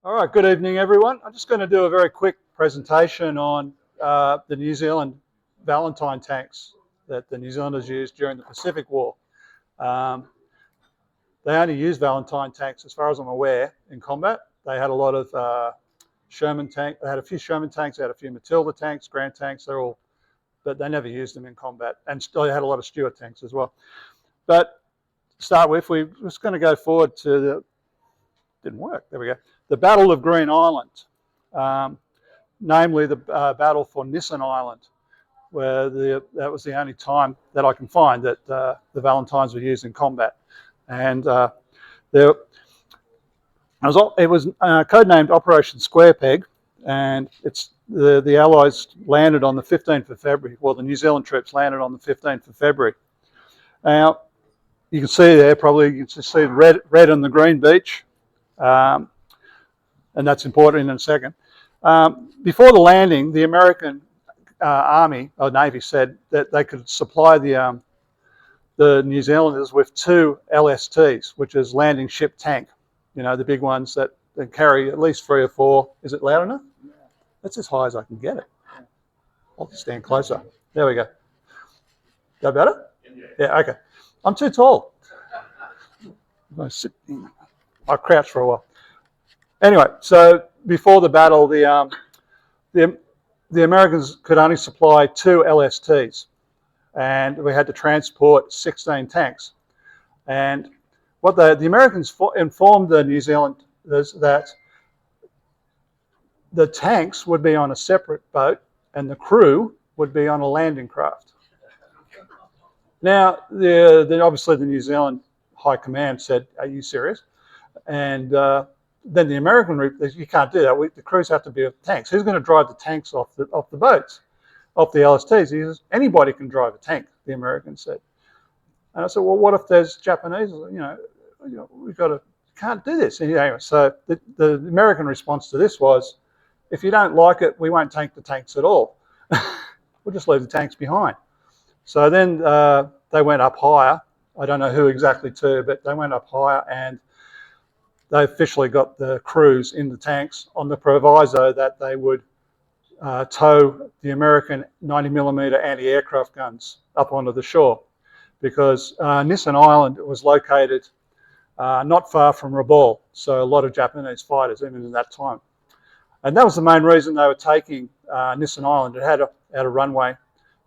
All right, good evening, everyone. I'm just going to do a very quick presentation on the New Zealand Valentine tanks that the New Zealanders used during the Pacific War. They only used Valentine tanks, as far as I'm aware, in combat. They had a lot of Sherman tanks. They had a few Sherman tanks. They had a few Matilda tanks, Grant tanks. They're all, but they never used them in combat. And still, they had a lot of Stuart tanks as well. But to start with, we're just going to go forward to the. Didn't work. There we go. The Battle of Green Island, namely the battle for Nissen Island, where that was the only time that I can find that the Valentines were used in combat. And it was codenamed Operation Square Peg, and the Allies landed on the 15th of February. Well, the New Zealand troops landed on the 15th of February. Now, you can see there, probably you can see the red and the green beach. And that's important in a second. Before the landing, the American Army or Navy said that they could supply the New Zealanders with 2 LSTs, which is landing ship tank. You know, the big ones that carry at least 3 or 4. Is it loud enough? Yeah. That's as high as I can get it. I'll stand closer. There we go. Go better? Yeah, okay. I'm too tall. I crouched for a while. Anyway, so before the battle, the Americans could only supply 2 LSTs, and we had to transport 16 tanks. And what the Americans informed the New Zealanders that the tanks would be on a separate boat, and the crew would be on a landing craft. Now, obviously the New Zealand High Command said, "Are you serious?" And then the American route, you can't do that. The crews have to be with tanks. Who's going to drive the tanks off the boats, off the LSTs? He says, anybody can drive a tank, the Americans said. And I said, well, what if there's Japanese? You know, we've got to, can't do this. Anyway, so the American response to this was, if you don't like it, we won't tank the tanks at all. We'll just leave the tanks behind. So then they went up higher. I don't know who exactly to, but they went up higher, and they officially got the crews in the tanks on the proviso that they would tow the American 90mm anti-aircraft guns up onto the shore, because Nissen Island was located not far from Rabaul, so a lot of Japanese fighters even in that time. And that was the main reason they were taking Nissen Island. It had a runway,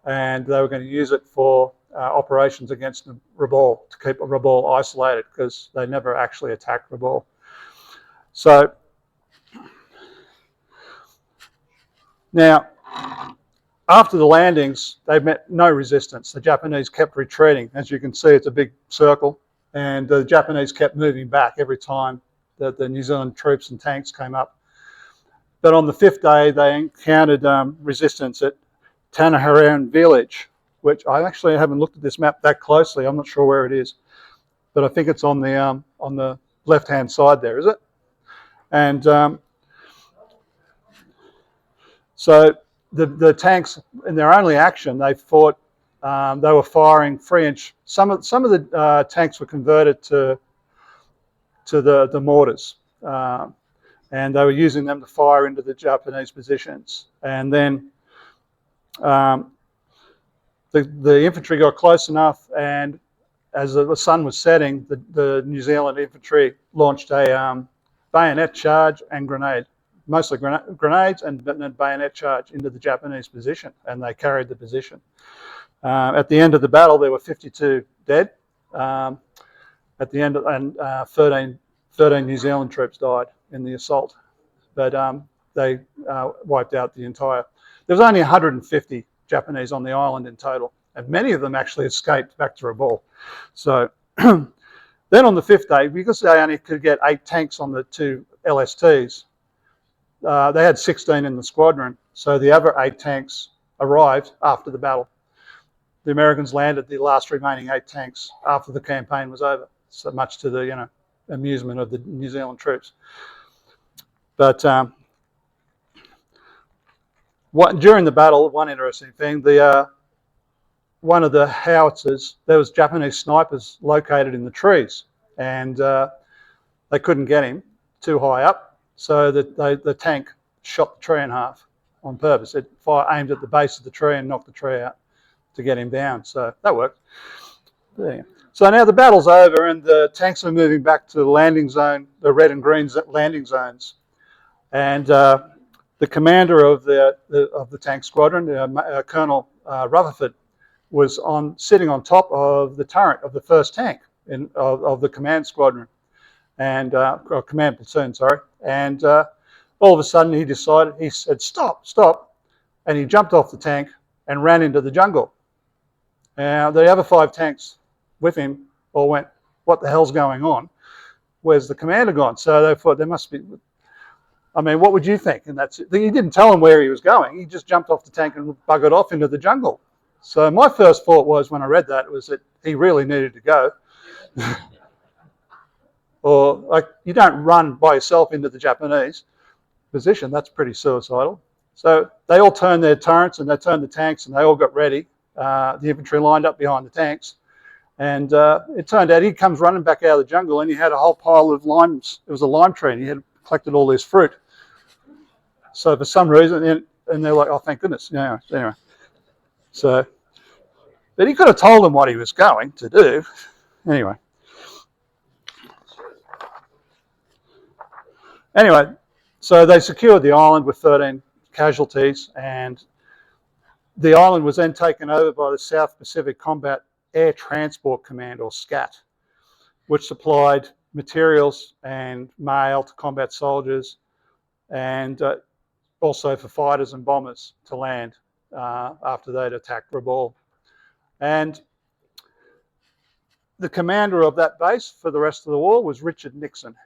and they were going to use it for operations against Rabaul, to keep Rabaul isolated, because they never actually attacked Rabaul. So now, after the landings, they met no resistance. The Japanese kept retreating. As you can see, it's a big circle, and the Japanese kept moving back every time that the New Zealand troops and tanks came up. But on the 5th day, they encountered resistance at Tanaharan village, which I actually haven't looked at this map that closely. I'm not sure where it is, but I think it's on the left-hand side there, is it? And so the tanks, in their only action, they fought. They were firing 3-inch. Some of the tanks were converted to the mortars, and they were using them to fire into the Japanese positions. And then the infantry got close enough, and as the sun was setting, the New Zealand infantry launched a bayonet charge and grenade, mostly grenades and bayonet charge into the Japanese position, and they carried the position. At the end of the battle, there were 52 dead. At the end, and 13 New Zealand troops died in the assault, but they wiped out the entire. There was only 150 Japanese on the island in total, and many of them actually escaped back to Rabaul. So then on the 5th day, because they only could get 8 tanks on the 2 LSTs, they had 16 in the squadron, so the other 8 tanks arrived after the battle. The Americans landed the last remaining 8 tanks after the campaign was over, so much to the amusement of the New Zealand troops. But during the battle, one interesting thing, one of the howitzers, there was Japanese snipers located in the trees, and they couldn't get him too high up. so that the tank shot the tree in half on purpose. It aimed at the base of the tree and knocked the tree out to get him down. So that worked. There. So now the battle's over and the tanks are moving back to the landing zone, the red and green landing zones. And the commander of the tank squadron, Colonel Rutherford, was sitting on top of the turret of the first tank of the command squadron, and or command platoon, sorry. And all of a sudden he said, "Stop, stop," and he jumped off the tank and ran into the jungle. Now the other 5 tanks with him all went, "What the hell's going on? Where's the commander gone?" So they thought there must be. I mean, what would you think? And he didn't tell him where he was going. He just jumped off the tank and buggered off into the jungle. So my first thought was, when I read that, was that he really needed to go. Or like, you don't run by yourself into the Japanese position. That's pretty suicidal. So they all turned their turrets and they turned the tanks and they all got ready. The infantry lined up behind the tanks. And it turned out he comes running back out of the jungle and he had a whole pile of limes. It was a lime tree and he had collected all this fruit. So for some reason, and they're like, "Oh, thank goodness." Yeah, anyway. So, but he could have told them what he was going to do. Anyway. So they secured the island with 13 casualties, and the island was then taken over by the South Pacific Combat Air Transport Command, or SCAT, which supplied materials and mail to combat soldiers, and also for fighters and bombers to land after they'd attacked Rabaul. And the commander of that base for the rest of the war was Richard Nixon,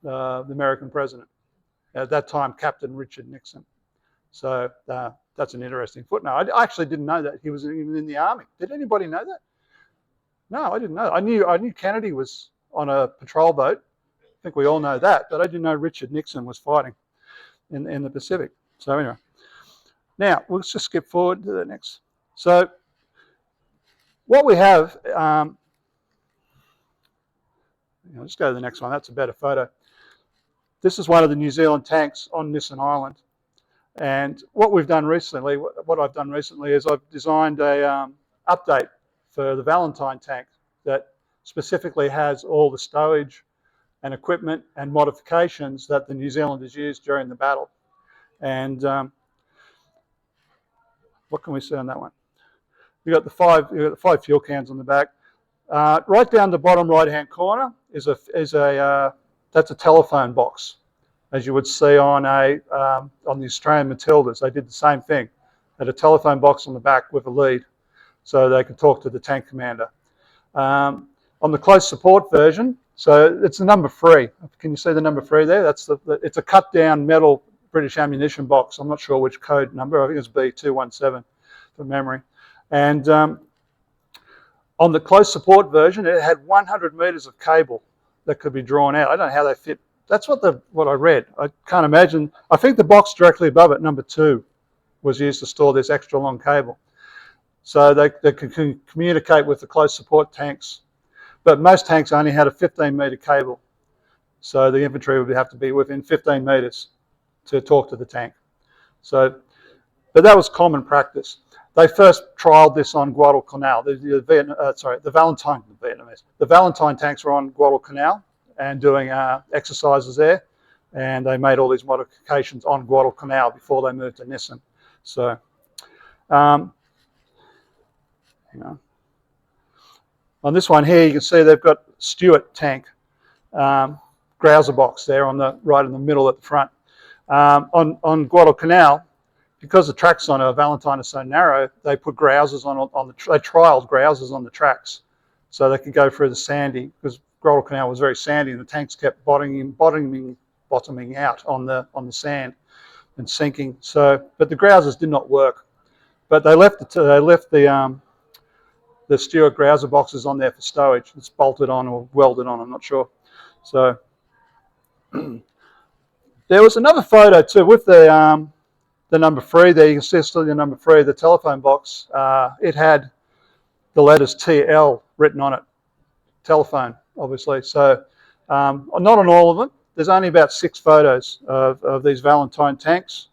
the American president. At that time, Captain Richard Nixon. So that's an interesting footnote. I actually didn't know that he was even in the army. Did anybody know that? No, I didn't know. I knew Kennedy was on a patrol boat. I think we all know that, but I didn't know Richard Nixon was fighting in the Pacific. So anyway, now we'll just skip forward to the next. So what we have, let's go to the next one. That's a better photo. This is one of the New Zealand tanks on Nissen Island. And what we've done recently, what I've done recently is I've designed a update for the Valentine tank that specifically has all the stowage and equipment and modifications that the New Zealanders used during the battle. And what can we see on that one? You've got the five fuel cans on the back. Right down the bottom right-hand corner is that's a telephone box, as you would see on the Australian Matildas. They did the same thing. They had a telephone box on the back with a lead, so they could talk to the tank commander. On the close support version, so it's the number 3. Can you see the number 3 there? It's a cut-down metal British ammunition box. I'm not sure which code number. I think it's B217 from memory. And on the close support version, it had 100 metres of cable that could be drawn out. I don't know how they fit. That's what I read. I can't imagine. I think the box directly above it, number 2, was used to store this extra long cable. So they can communicate with the close support tanks. But most tanks only had a 15-metre cable. So the infantry would have to be within 15 metres to talk to the tank. So, but that was common practice. They first trialled this on Guadalcanal. The Valentine tanks were on Guadalcanal and doing exercises there, and they made all these modifications on Guadalcanal before they moved to Nissen. So, on this one here, you can see they've got Stuart tank grouser box there on the right in the middle at the front. On Guadalcanal, because the tracks on a Valentine are so narrow, they put grousers they trialled grousers on the tracks so they could go through the sandy, because Guadalcanal was very sandy and the tanks kept bottoming out on the sand and sinking. So, but the grousers did not work. But they left the Stuart grouser boxes on there for stowage. It's bolted on or welded on, I'm not sure. So there was another photo too with the number 3 there. You can see still the number 3, the telephone box. It had the letters TL written on it, telephone, obviously. So not on all of them, there's only about 6 photos of these Valentine tanks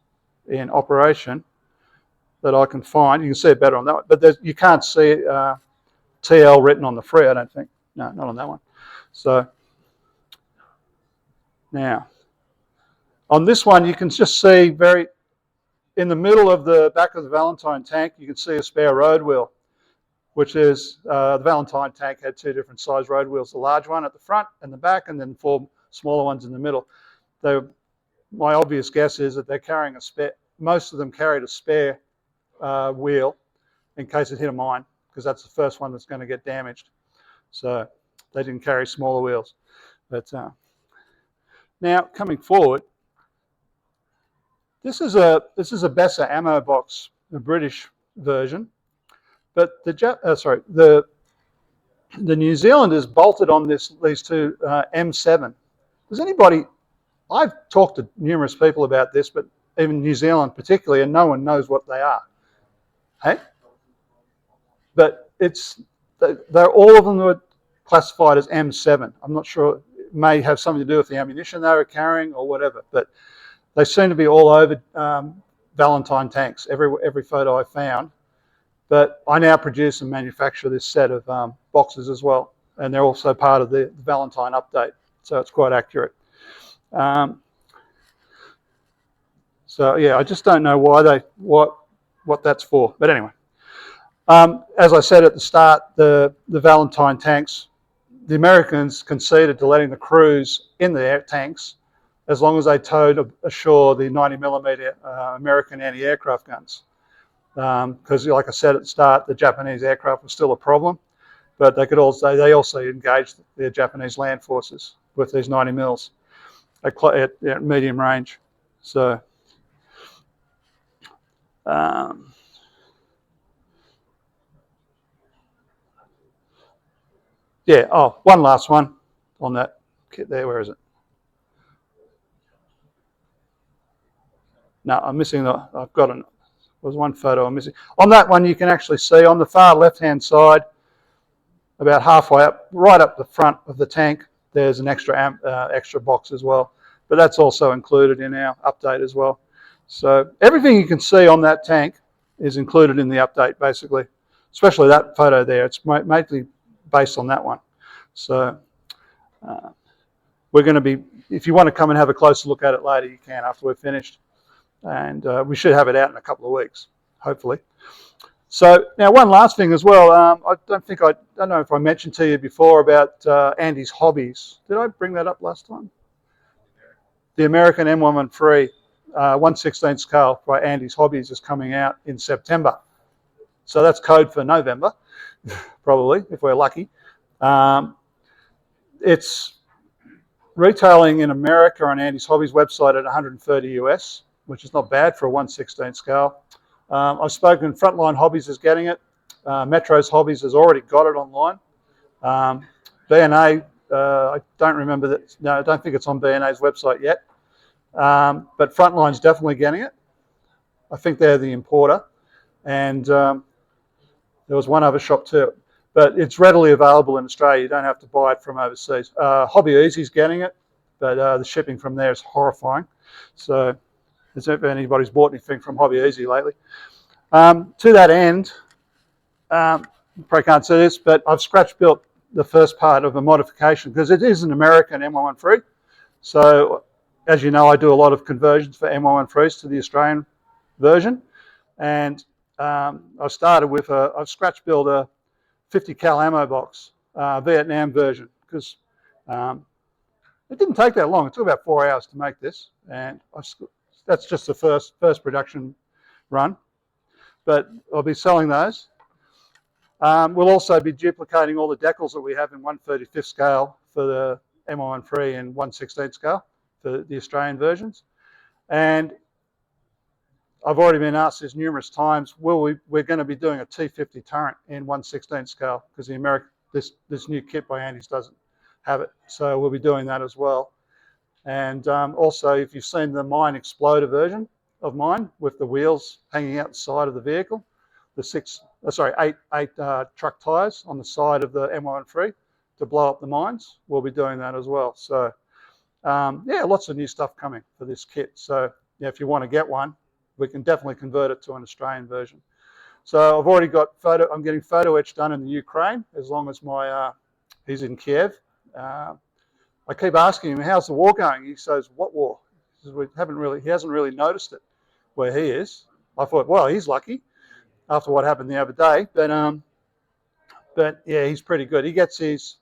in operation that I can find. You can see it better on that one, but you can't see TL written on the free, I don't think. No, not on that one. So now, on this one, you can just see in the middle of the back of the Valentine tank, you can see a spare road wheel, which is, the Valentine tank had 2 different size road wheels, the large one at the front and the back, and then 4 smaller ones in the middle. My obvious guess is that they're carrying a spare, most of them carried a spare wheel in case it hit a mine, because that's the first one that's going to get damaged. So they didn't carry smaller wheels. But now coming forward, this is a Bessa ammo box, the British version, but the New Zealanders bolted on these 2 M7. Does anybody? I've talked to numerous people about this, but even New Zealand particularly, and no one knows what they are. Hey, but they're all of them were classified as M7. I'm not sure. It may have something to do with the ammunition they were carrying or whatever, but they seem to be all over Valentine tanks. Every photo I found. But I now produce and manufacture this set of boxes as well, and they're also part of the Valentine update, so it's quite accurate. So yeah, I just don't know why what that's for. But anyway, as I said at the start, the Valentine tanks, the Americans conceded to letting the crews in the tanks as long as they towed ashore the 90mm American anti-aircraft guns. Because like I said at the start, the Japanese aircraft was still a problem, but they also engaged the Japanese land forces with these 90mm at medium range. So yeah. Oh, one last one on that kit there. Where is it? No, I'm missing I've got there's one photo I'm missing. On that one, you can actually see on the far left-hand side, about halfway up, right up the front of the tank, there's an extra box as well. But that's also included in our update as well. So everything you can see on that tank is included in the update, basically, especially that photo there. It's mainly based on that one. So we're going to be, if you want to come and have a closer look at it later, you can after we're finished. And we should have it out in a couple of weeks, hopefully. So now one last thing as well. I don't know if I mentioned to you before about Andy's hobbies. Did I bring that up last time? The American M113 1/16 scale by Andy's Hobbies is coming out in September. So that's code for November, probably, if we're lucky. It's retailing in America on Andy's Hobbies website at 130 US, which is not bad for a 1/16 scale. I've spoken, Frontline Hobbies is getting it. Metro's Hobbies has already got it online. B&A, I don't remember that. No, I don't think it's on B&A's website yet. But Frontline's definitely getting it. I think they're the importer. And there was one other shop too. But it's readily available in Australia. You don't have to buy it from overseas. Hobby Easy's getting it, but the shipping from there is horrifying. So if anybody's bought anything from Hobby Easy lately. To that end, you probably can't see this, but I've scratch built the first part of a modification because it is an American M113. So as you know, I do a lot of conversions for M113s to the Australian version. And I started with I've scratch built a 50 cal ammo box, Vietnam version, because it didn't take that long. It took about 4 hours to make this. And that's just the first production run. But I'll be selling those. We'll also be duplicating all the decals that we have in 1/35 scale for the M113 and 1/16 scale for the Australian versions. And I've already been asked this numerous times, we're going to be doing a T50 turret in 1/16 scale because this new kit by Andy's doesn't have it. So we'll be doing that as well. And also, if you've seen the Mine Exploder version of mine with the wheels hanging out the side of the vehicle, the eight truck tires on the side of the M113 to blow up the mines, we'll be doing that as well. So yeah, lots of new stuff coming for this kit. So yeah, if you want to get one, we can definitely convert it to an Australian version. So I've already got I'm getting photo etch done in the Ukraine, as long as he's in Kiev. I keep asking him, how's the war going? He says, what war? He says, he hasn't really noticed it where he is. I thought, well, he's lucky after what happened the other day. But yeah, he's pretty good. He gets he's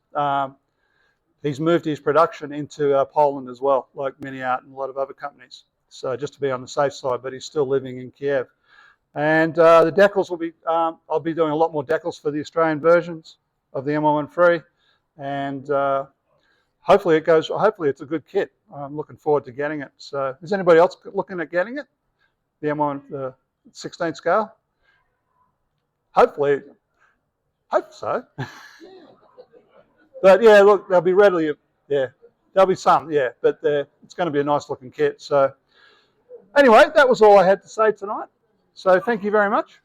moved his production into Poland as well, like Miniart and a lot of other companies. So just to be on the safe side, but he's still living in Kiev. And the decals will be, I'll be doing a lot more decals for the Australian versions of the M113. And hopefully it's a good kit. I'm looking forward to getting it. So is anybody else looking at getting it? The M1, the 16 scale? Hopefully, hope so. But yeah, look, they'll be readily, yeah, there'll be some, yeah, but it's going to be a nice looking kit. So anyway, that was all I had to say tonight. So thank you very much.